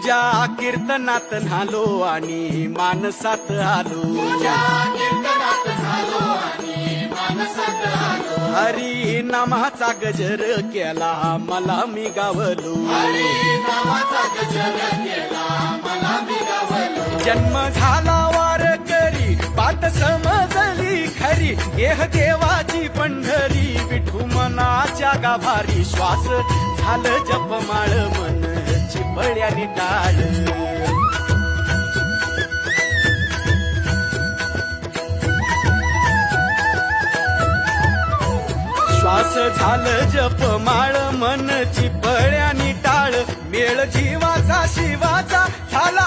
तुझ्या कीर्तनात न्हालो आणि मानसात आलो. हरी नामाचा गजर केला मला मी गावलो. जन्म झाला वारकरी पाठ समजली खरी. गेह देवाची पंढरी विठू मनाच्या गाभारी. श्वास झालं जपमाळ मन चिपळ्याने टाळ. श्वास झालं जपमाळ मन चिपळ्याने टाळ. मेळ जीवाचा शिवाचा झाला